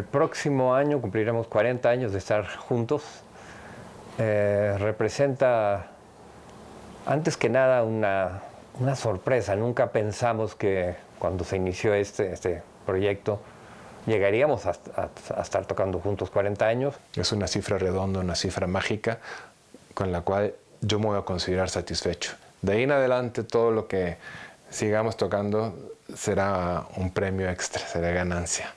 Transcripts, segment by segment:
el próximo año cumpliremos 40 años de estar juntos. Representa, antes que nada, una sorpresa. Nunca pensamos que cuando se inició este proyecto llegaríamos a estar tocando juntos 40 años. Es una cifra redonda, una cifra mágica con la cual yo me voy a considerar satisfecho. De ahí en adelante todo lo que sigamos tocando será un premio extra, será ganancia.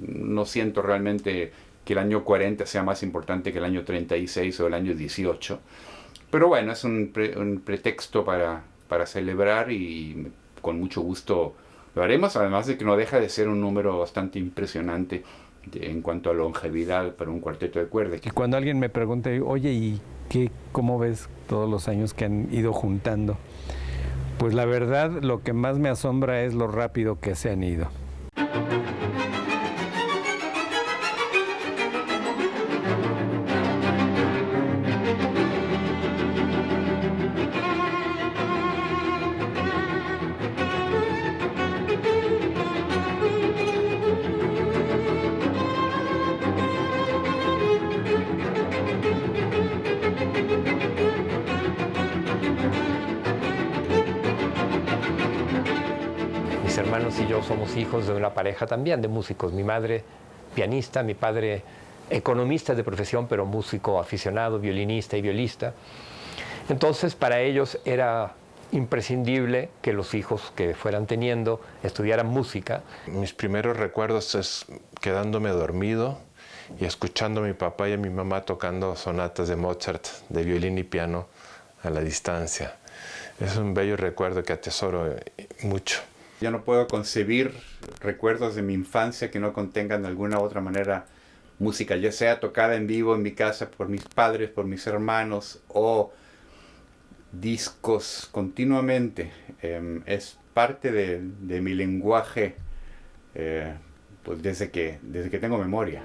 No siento realmente que el año 40 sea más importante que el año 36 o el año 18. Pero bueno, es un pretexto para celebrar y con mucho gusto lo haremos, además de que no deja de ser un número bastante impresionante en cuanto a longevidad para un cuarteto de cuerda. Y cuando alguien me pregunta, oye, ¿y cómo ves todos los años que han ido juntando? Pues la verdad, lo que más me asombra es lo rápido que se han ido. Mis hermanos y yo somos hijos de una pareja también de músicos. Mi madre pianista, mi padre economista de profesión, pero músico aficionado, violinista y violista. Entonces, para ellos era imprescindible que los hijos que fueran teniendo estudiaran música. Mis primeros recuerdos es quedándome dormido y escuchando a mi papá y a mi mamá tocando sonatas de Mozart, de violín y piano a la distancia. Es un bello recuerdo que atesoro mucho. Ya no puedo concebir recuerdos de mi infancia que no contengan de alguna u otra manera música, ya sea tocada en vivo en mi casa por mis padres, por mis hermanos, o discos continuamente. Es parte de mi lenguaje pues desde que tengo memoria.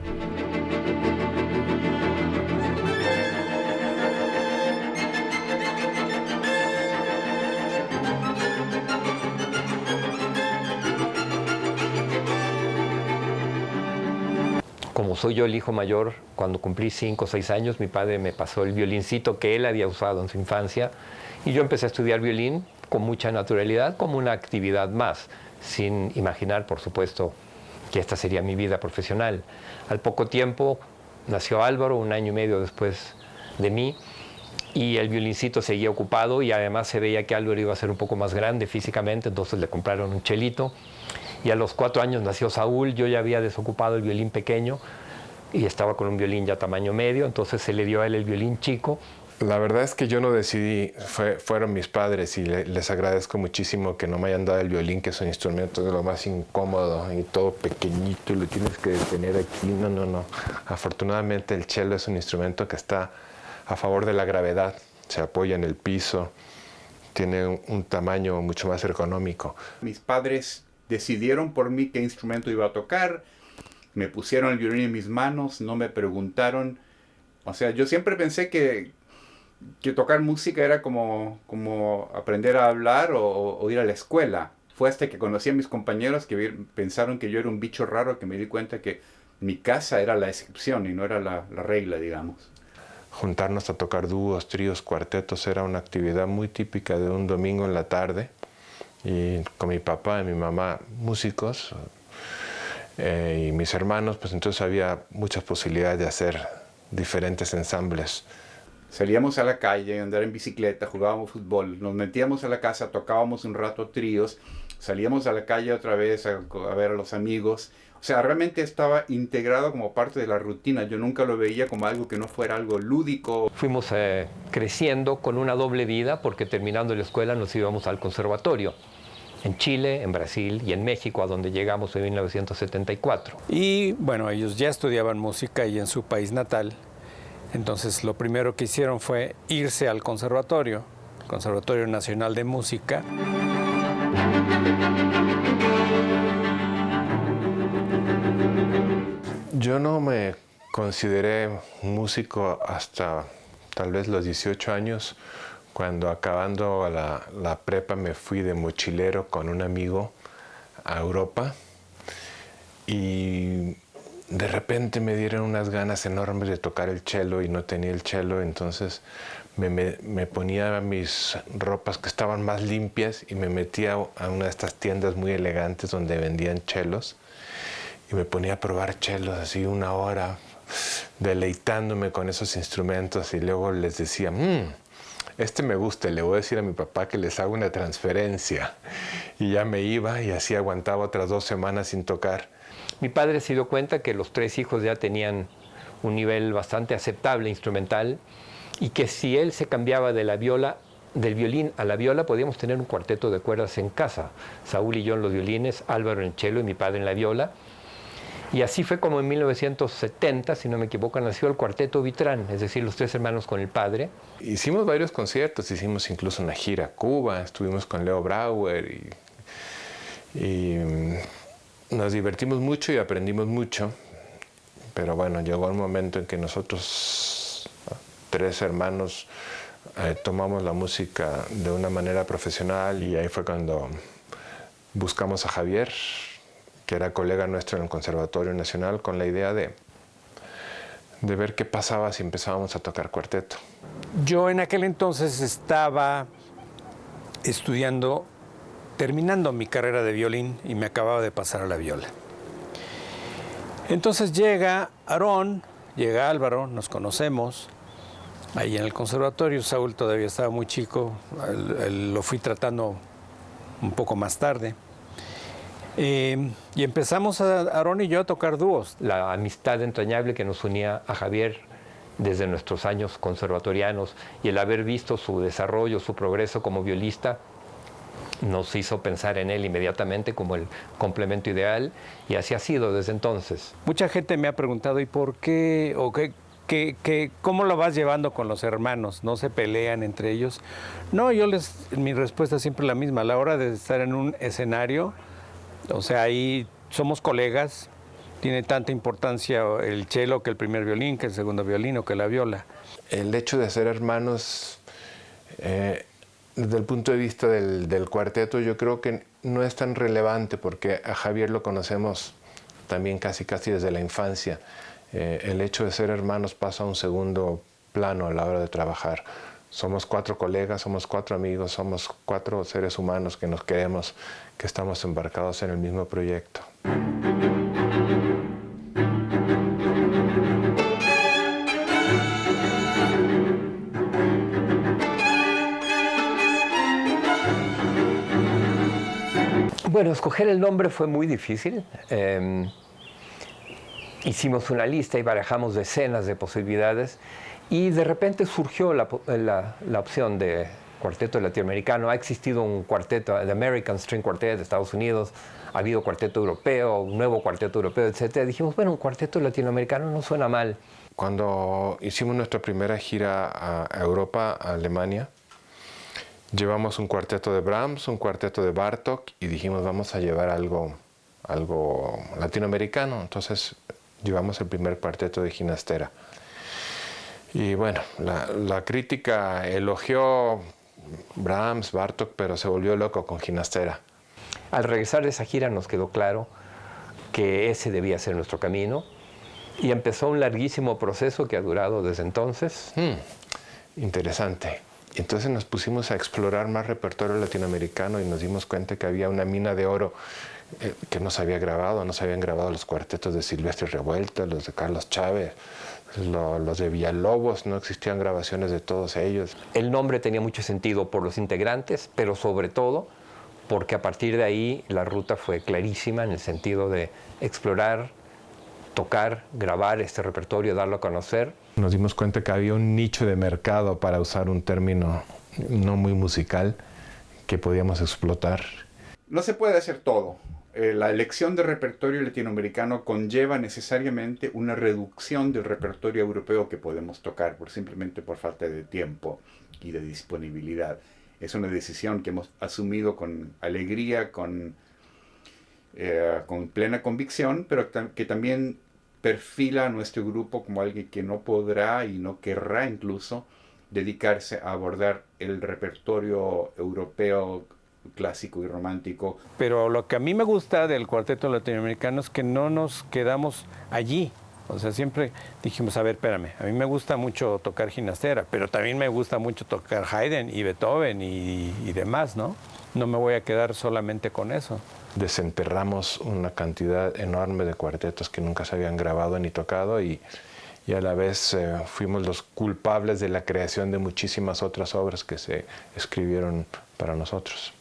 Como soy yo el hijo mayor, cuando cumplí 5 o 6 años, mi padre me pasó el violincito que él había usado en su infancia y yo empecé a estudiar violín con mucha naturalidad, como una actividad más, sin imaginar, por supuesto, que esta sería mi vida profesional. Al poco tiempo nació Álvaro, 1 año y medio después de mí, y el violincito seguía ocupado y además se veía que Álvaro iba a ser un poco más grande físicamente, entonces le compraron un chelito. Y a los 4 años nació Saúl, yo ya había desocupado el violín pequeño y estaba con un violín ya tamaño medio, entonces se le dio a él el violín chico. La verdad es que yo no decidí, fueron mis padres y les agradezco muchísimo que no me hayan dado el violín, que es un instrumento de lo más incómodo y todo pequeñito y lo tienes que tener aquí. No. Afortunadamente el cello es un instrumento que está a favor de la gravedad, se apoya en el piso, tiene un tamaño mucho más ergonómico. Mis padres decidieron por mí qué instrumento iba a tocar, me pusieron el violín en mis manos, no me preguntaron. O sea, yo siempre pensé que tocar música era como aprender a hablar o ir a la escuela. Fue hasta que conocí a mis compañeros que pensaron que yo era un bicho raro que me di cuenta que mi casa era la excepción y no era la regla, digamos. Juntarnos a tocar dúos, tríos, cuartetos era una actividad muy típica de un domingo en la tarde. Y con mi papá y mi mamá músicos y mis hermanos, pues entonces había muchas posibilidades de hacer diferentes ensambles. Salíamos a la calle, a andar en bicicleta, jugábamos fútbol, nos metíamos a la casa, tocábamos un rato tríos, salíamos a la calle otra vez a ver a los amigos. O sea, realmente estaba integrado como parte de la rutina. Yo nunca lo veía como algo que no fuera algo lúdico. Fuimos creciendo con una doble vida porque terminando la escuela nos íbamos al conservatorio. En Chile, en Brasil y en México, a donde llegamos en 1974. Y bueno, ellos ya estudiaban música y en su país natal. Entonces lo primero que hicieron fue irse al conservatorio, el Conservatorio Nacional de Música. Yo no me consideré músico hasta tal vez los 18 años, cuando acabando la prepa me fui de mochilero con un amigo a Europa y de repente me dieron unas ganas enormes de tocar el cello y no tenía el cello, entonces me ponía mis ropas que estaban más limpias y me metía a una de estas tiendas muy elegantes donde vendían chelos y me ponía a probar chelos así 1 hora, deleitándome con esos instrumentos y luego les decía, este me gusta, le voy a decir a mi papá que les haga una transferencia. Y ya me iba y así aguantaba otras 2 semanas sin tocar. Mi padre se dio cuenta que los 3 hijos ya tenían un nivel bastante aceptable instrumental y que si él se cambiaba de del violín a la viola, podíamos tener un cuarteto de cuerdas en casa. Saúl y yo en los violines, Álvaro en el cello y mi padre en la viola. Y así fue como en 1970, si no me equivoco, nació el Cuarteto Vitrán, es decir, los 3 hermanos con el padre. Hicimos varios conciertos, hicimos incluso una gira a Cuba, estuvimos con Leo Brauer y nos divertimos mucho y aprendimos mucho. Pero bueno, llegó el momento en que nosotros, 3 hermanos, tomamos la música de una manera profesional y ahí fue cuando buscamos a Javier, que era colega nuestro en el Conservatorio Nacional, con la idea de ver qué pasaba si empezábamos a tocar cuarteto. Yo en aquel entonces estaba estudiando, terminando mi carrera de violín y me acababa de pasar a la viola. Entonces llega Aarón, llega Álvaro, nos conocemos ahí en el conservatorio. Saúl todavía estaba muy chico, lo fui tratando un poco más tarde. Y empezamos Aarón y yo a tocar dúos. La amistad entrañable que nos unía a Javier desde nuestros años conservatorianos y el haber visto su desarrollo, su progreso como violista, nos hizo pensar en él inmediatamente como el complemento ideal y así ha sido desde entonces. Mucha gente me ha preguntado, ¿y por qué? ¿O cómo lo vas llevando con los hermanos? ¿No se pelean entre ellos? No, mi respuesta es siempre la misma. A la hora de estar en un escenario, o sea, ahí somos colegas, tiene tanta importancia el cello que el primer violín, que el segundo violín o que la viola. El hecho de ser hermanos, desde el punto de vista del cuarteto, yo creo que no es tan relevante porque a Javier lo conocemos también casi desde la infancia. El hecho de ser hermanos pasa a un segundo plano a la hora de trabajar. Somos 4 colegas, somos 4 amigos, somos 4 seres humanos que nos queremos, que estamos embarcados en el mismo proyecto. Bueno, escoger el nombre fue muy difícil. Hicimos una lista y barajamos decenas de posibilidades y de repente surgió la opción de cuarteto latinoamericano. Ha existido un cuarteto, el American String Quartet de Estados Unidos, ha habido cuarteto europeo, un nuevo cuarteto europeo, etc. Dijimos, bueno, un cuarteto latinoamericano no suena mal. Cuando hicimos nuestra primera gira a Europa, a Alemania, llevamos un cuarteto de Brahms, un cuarteto de Bartók y dijimos, vamos a llevar algo latinoamericano. Entonces llevamos el primer cuarteto de Ginastera. Y bueno, la crítica elogió Brahms, Bartók, pero se volvió loco con Ginastera. Al regresar de esa gira nos quedó claro que ese debía ser nuestro camino y empezó un larguísimo proceso que ha durado desde entonces. Interesante. Entonces nos pusimos a explorar más repertorio latinoamericano y nos dimos cuenta que había una mina de oro que no se había grabado. No se habían grabado los cuartetos de Silvestre Revuelta, los de Carlos Chávez, los de Villalobos, no existían grabaciones de todos ellos. El nombre tenía mucho sentido por los integrantes, pero sobre todo porque a partir de ahí la ruta fue clarísima en el sentido de explorar, tocar, grabar este repertorio, darlo a conocer. Nos dimos cuenta que había un nicho de mercado, para usar un término no muy musical, que podíamos explotar. No se puede hacer todo. La elección de repertorio latinoamericano conlleva necesariamente una reducción del repertorio europeo que podemos tocar simplemente por falta de tiempo y de disponibilidad. Es una decisión que hemos asumido con alegría, con plena convicción, pero que también perfila a nuestro grupo como alguien que no podrá y no querrá incluso dedicarse a abordar el repertorio europeo clásico y romántico. Pero lo que a mí me gusta del cuarteto latinoamericano es que no nos quedamos allí. O sea, siempre dijimos, a ver, espérame, a mí me gusta mucho tocar Ginastera, pero también me gusta mucho tocar Haydn y Beethoven y demás, ¿no? No me voy a quedar solamente con eso. Desenterramos una cantidad enorme de cuartetos que nunca se habían grabado ni tocado y a la vez fuimos los culpables de la creación de muchísimas otras obras que se escribieron para nosotros.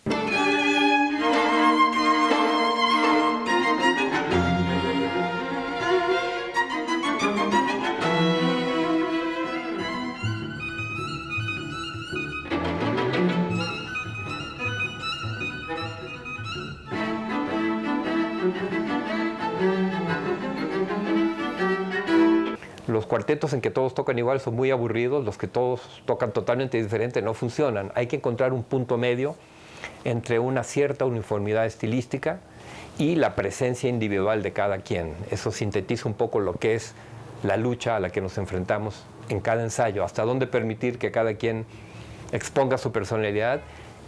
Los cuartetos en que todos tocan igual son muy aburridos, los que todos tocan totalmente diferente no funcionan. Hay que encontrar un punto medio entre una cierta uniformidad estilística y la presencia individual de cada quien. Eso sintetiza un poco lo que es la lucha a la que nos enfrentamos en cada ensayo, hasta dónde permitir que cada quien exponga su personalidad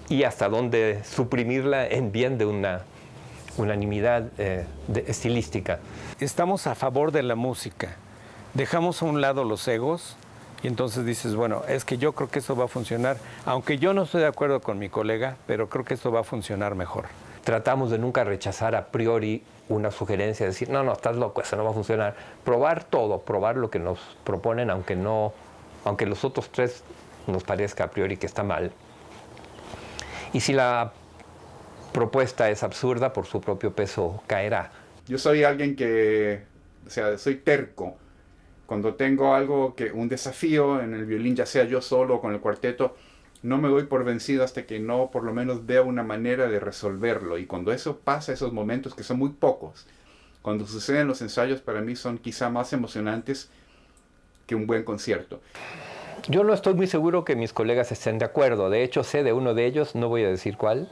y hasta dónde suprimirla en bien de una unanimidad estilística. Estamos a favor de la música. Dejamos a un lado los egos y entonces dices, bueno, es que yo creo que esto va a funcionar, aunque yo no estoy de acuerdo con mi colega, pero creo que esto va a funcionar mejor. Tratamos de nunca rechazar a priori una sugerencia, decir, no, estás loco, eso no va a funcionar. Probar todo, probar lo que nos proponen, aunque los otros tres nos parezca a priori que está mal. Y si la propuesta es absurda, por su propio peso caerá. Yo soy alguien soy terco. Cuando tengo un desafío en el violín, ya sea yo solo o con el cuarteto, no me doy por vencido hasta que no por lo menos vea una manera de resolverlo. Y cuando eso pasa, esos momentos que son muy pocos, cuando suceden los ensayos, para mí son quizá más emocionantes que un buen concierto. Yo no estoy muy seguro que mis colegas estén de acuerdo. De hecho, sé de uno de ellos, no voy a decir cuál,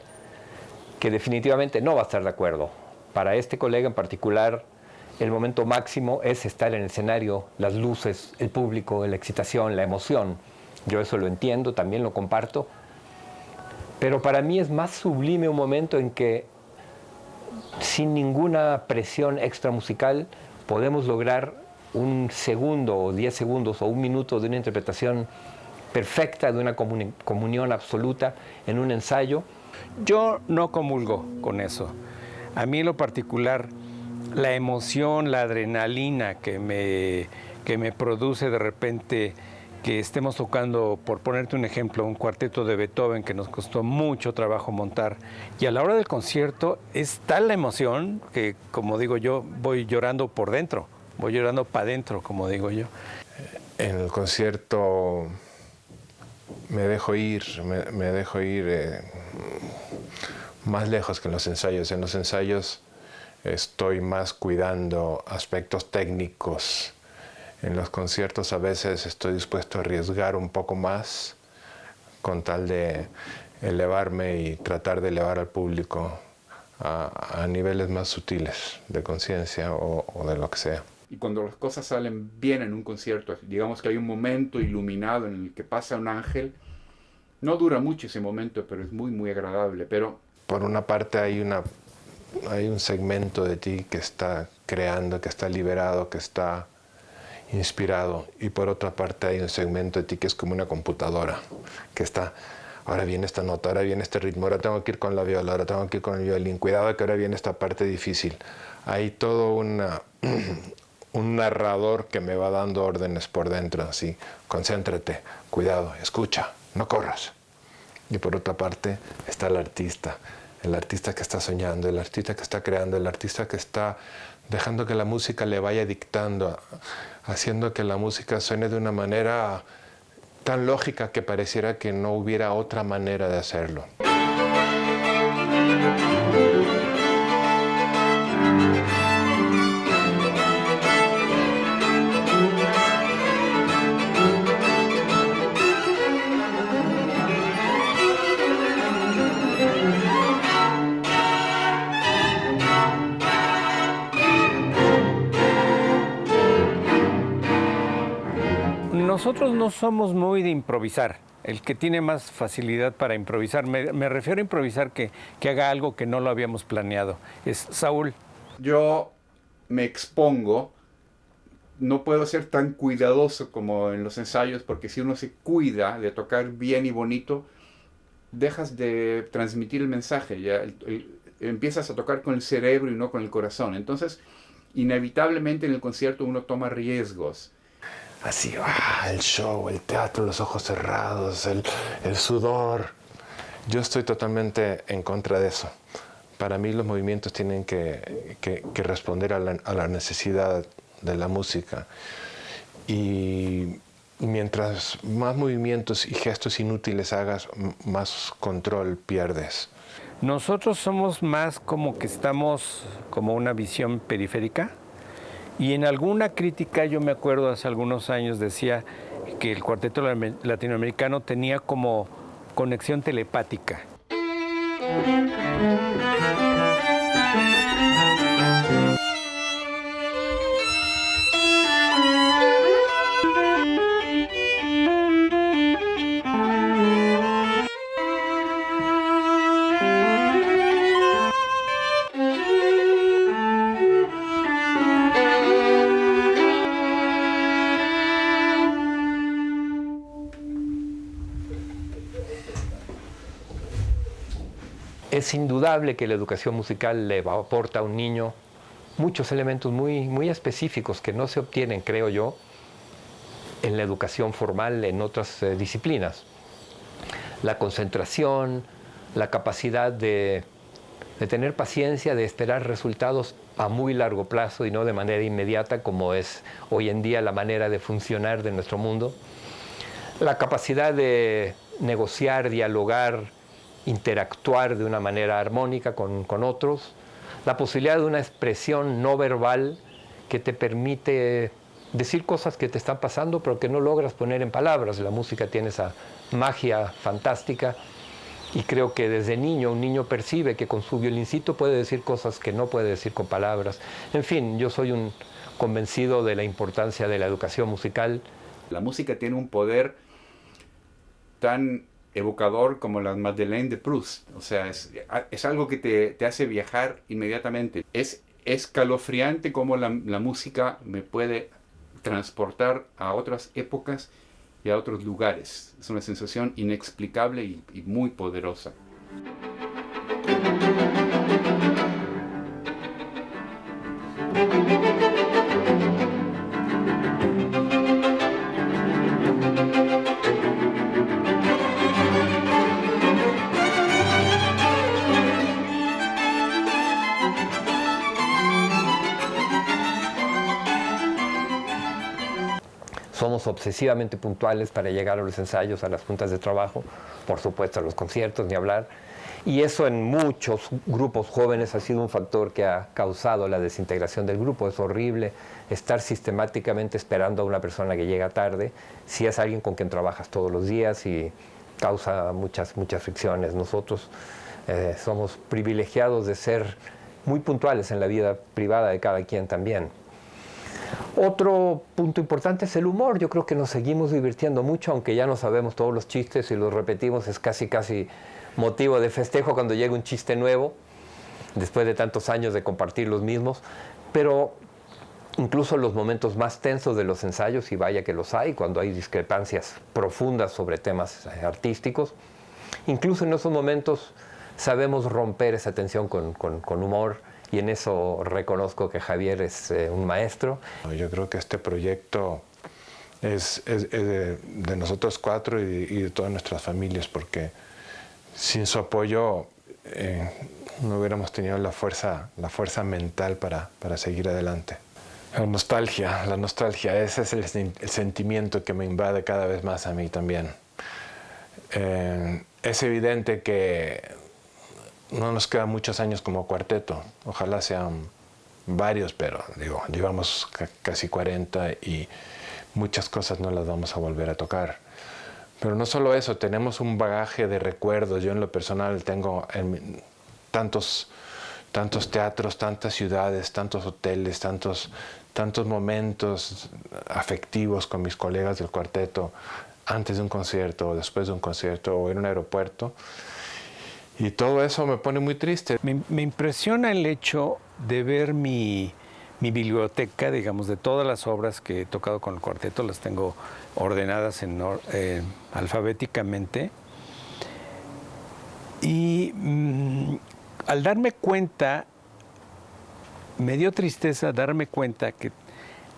que definitivamente no va a estar de acuerdo. Para este colega en particular, el momento máximo es estar en el escenario, las luces, el público, la excitación, la emoción. Yo eso lo entiendo, también lo comparto. Pero para mí es más sublime un momento en que, sin ninguna presión extramusical, podemos lograr un segundo o 10 segundos o un minuto de una interpretación perfecta, de una comunión absoluta en un ensayo. Yo no comulgo con eso. A mí en lo particular, la emoción, la adrenalina que me produce de repente que estemos tocando, por ponerte un ejemplo, un cuarteto de Beethoven que nos costó mucho trabajo montar, y a la hora del concierto es tal la emoción que, como digo yo, voy llorando por dentro, voy llorando para adentro, como digo yo. En el concierto me dejo ir más lejos que en los ensayos. En los ensayos estoy más cuidando aspectos técnicos. En los conciertos a veces estoy dispuesto a arriesgar un poco más con tal de elevarme y tratar de elevar al público a niveles más sutiles de conciencia o de lo que sea. Y cuando las cosas salen bien en un concierto, digamos que hay un momento iluminado en el que pasa un ángel, no dura mucho ese momento, pero es muy, muy agradable. Pero por una parte hay un segmento de ti que está creando, que está liberado, que está inspirado, y por otra parte hay un segmento de ti que es como una computadora, que está, ahora viene esta nota, ahora viene este ritmo, ahora tengo que ir con la viola, ahora tengo que ir con el violín, cuidado que ahora viene esta parte difícil. Hay todo un narrador que me va dando órdenes por dentro, así, concéntrate, cuidado, escucha, no corras. Y por otra parte está el artista que está soñando, el artista que está creando, el artista que está dejando que la música le vaya dictando, haciendo que la música suene de una manera tan lógica que pareciera que no hubiera otra manera de hacerlo. Nosotros no somos muy de improvisar. El que tiene más facilidad para improvisar, me refiero a improvisar que haga algo que no lo habíamos planeado, es Saúl. Yo me expongo, no puedo ser tan cuidadoso como en los ensayos, porque si uno se cuida de tocar bien y bonito, dejas de transmitir el mensaje, ya empiezas a tocar con el cerebro y no con el corazón. Entonces, inevitablemente en el concierto uno toma riesgos. Así, el show, el teatro, los ojos cerrados, el sudor. Yo estoy totalmente en contra de eso. Para mí los movimientos tienen que responder a la necesidad de la música. Y mientras más movimientos y gestos inútiles hagas, más control pierdes. Nosotros somos más como que estamos como una visión periférica. Y en alguna crítica, yo me acuerdo hace algunos años, decía que el cuarteto latinoamericano tenía como conexión telepática. Es indudable que la educación musical le aporta a un niño muchos elementos muy específicos que no se obtienen, creo yo, en la educación formal en otras disciplinas. La concentración, la capacidad de tener paciencia, de esperar resultados a muy largo plazo y no de manera inmediata, como es hoy en día la manera de funcionar de nuestro mundo. La capacidad de negociar, dialogar, interactuar de una manera armónica con otros, la posibilidad de una expresión no verbal que te permite decir cosas que te están pasando pero que no logras poner en palabras. La música tiene esa magia fantástica y creo que desde niño un niño percibe que con su violincito puede decir cosas que no puede decir con palabras. En fin, yo soy un convencido de la importancia de la educación musical. La música tiene un poder tan evocador como la Madeleine de Proust. O sea, es algo que te hace viajar inmediatamente. Es escalofriante cómo la música me puede transportar a otras épocas y a otros lugares. Es una sensación inexplicable y muy poderosa. Somos obsesivamente puntuales para llegar a los ensayos, a las juntas de trabajo, por supuesto a los conciertos, ni hablar. Y eso en muchos grupos jóvenes ha sido un factor que ha causado la desintegración del grupo. Es horrible estar sistemáticamente esperando a una persona que llega tarde, si es alguien con quien trabajas todos los días, y causa muchas fricciones. Nosotros somos privilegiados de ser muy puntuales en la vida privada de cada quien también. Otro punto importante es el humor. Yo creo que nos seguimos divirtiendo mucho, aunque ya no sabemos todos los chistes y los repetimos. Es casi motivo de festejo cuando llega un chiste nuevo, después de tantos años de compartir los mismos. Pero incluso en los momentos más tensos de los ensayos, y vaya que los hay, cuando hay discrepancias profundas sobre temas artísticos, incluso en esos momentos sabemos romper esa tensión con humor. Y en eso reconozco que Javier es un maestro. Yo creo que este proyecto es de nosotros cuatro y de todas nuestras familias, porque sin su apoyo no hubiéramos tenido la fuerza mental para seguir adelante. La nostalgia, ese es el sentimiento que me invade cada vez más a mí también. Es evidente que no nos quedan muchos años como cuarteto, ojalá sean varios, pero digo, llevamos casi 40 y muchas cosas no las vamos a volver a tocar. Pero no solo eso, tenemos un bagaje de recuerdos. Yo en lo personal tengo tantos teatros, tantas ciudades, tantos hoteles, tantos momentos afectivos con mis colegas del cuarteto antes de un concierto o después de un concierto o en un aeropuerto. Y todo eso me pone muy triste. Me impresiona el hecho de ver mi biblioteca, digamos, de todas las obras que he tocado con el cuarteto, las tengo ordenadas alfabéticamente. Y al darme cuenta, me dio tristeza darme cuenta que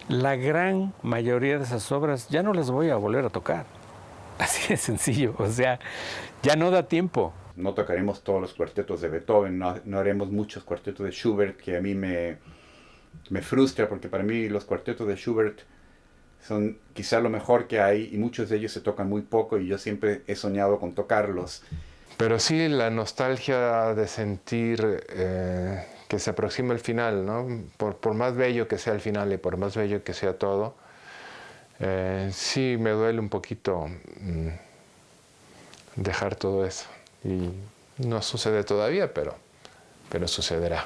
la gran mayoría de esas obras ya no las voy a volver a tocar. Así de sencillo, o sea, ya no da tiempo. No tocaremos todos los cuartetos de Beethoven, no haremos muchos cuartetos de Schubert, que a mí me frustra, porque para mí los cuartetos de Schubert son quizá lo mejor que hay, y muchos de ellos se tocan muy poco, y yo siempre he soñado con tocarlos. Pero sí la nostalgia de sentir que se aproxima el final, ¿no? Por más bello que sea el final y por más bello que sea todo, sí me duele un poquito dejar todo eso. Y no sucede todavía, pero sucederá.